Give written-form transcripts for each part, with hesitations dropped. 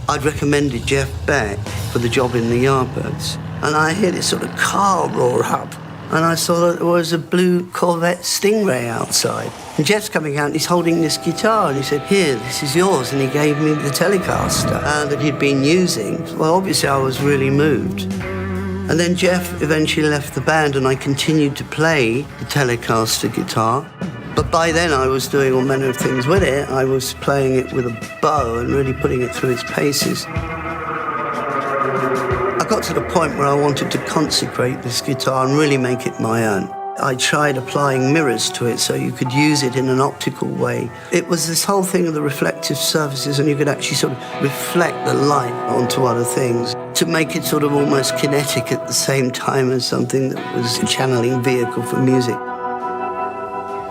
I'd recommended Jeff Beck for the job in the Yardbirds, and I hear this sort of car roar up, and I saw that there was a blue Corvette Stingray outside. And Jeff's coming out, and he's holding this guitar, and he said, "Here, this is yours," and he gave me the Telecaster that he'd been using. Well, obviously I was really moved. And then Jeff eventually left the band, and I continued to play the Telecaster guitar. But by then I was doing all manner of things with it. I was playing it with a bow and really putting it through its paces. I got to the point where I wanted to consecrate this guitar and really make it my own. I tried applying mirrors to it so you could use it in an optical way. It was this whole thing of the reflective surfaces, and you could actually sort of reflect the light onto other things to make it sort of almost kinetic at the same time as something that was a channeling vehicle for music.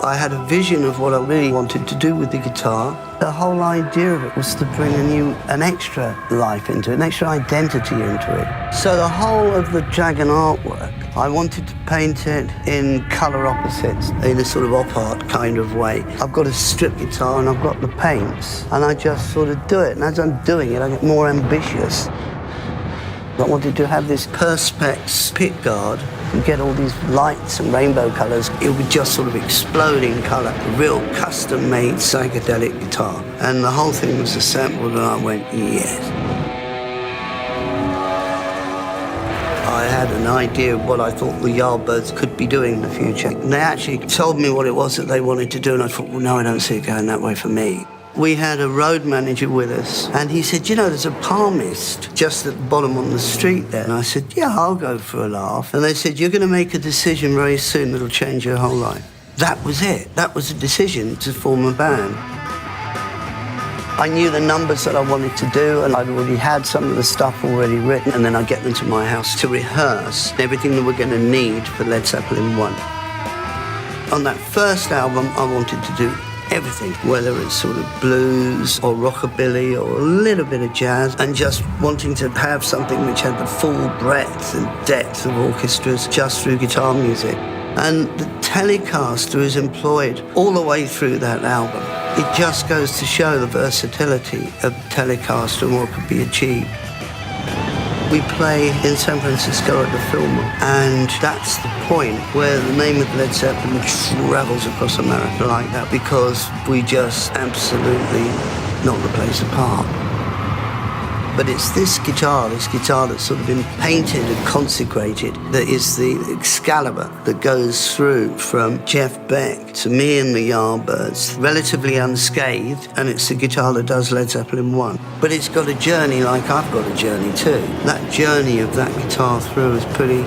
I had a vision of what I really wanted to do with the guitar. The whole idea of it was to bring an extra life into it, an extra identity into it. So the whole of the dragon artwork, I wanted to paint it in colour opposites, in a sort of op art kind of way. I've got a strip guitar and I've got the paints, and I just sort of do it. And as I'm doing it, I get more ambitious. I wanted to have this perspex pickguard and get all these lights and rainbow colours. It would just sort of explode in colour. A real custom-made psychedelic guitar. And the whole thing was assembled, and I went, yes. I had an idea of what I thought the Yardbirds could be doing in the future. And they actually told me what it was that they wanted to do, and I thought, well, no, I don't see it going that way for me. We had a road manager with us, and he said, you know, there's a palmist just at the bottom on the street there. And I said, yeah, I'll go for a laugh. And they said, you're going to make a decision very soon that'll change your whole life. That was it. That was a decision to form a band. I knew the numbers that I wanted to do, and I'd already had some of the stuff already written, and then I'd get them to my house to rehearse everything that we're going to need for Led Zeppelin 1. On that first album, I wanted to do everything, whether it's sort of blues or rockabilly or a little bit of jazz, and just wanting to have something which had the full breadth and depth of orchestras just through guitar music. And the Telecaster is employed all the way through that album. It just goes to show the versatility of the Telecaster and what could be achieved. We play in San Francisco at the Fillmore, and that's the point where the name of Led Zeppelin travels across America like that, because we just absolutely knock the place apart. But it's this guitar that's sort of been painted and consecrated, that is the Excalibur that goes through from Jeff Beck to me and the Yardbirds, relatively unscathed, and it's the guitar that does Led Zeppelin 1. But it's got a journey like I've got a journey too. That journey of that guitar through is pretty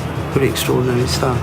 extraordinary stuff.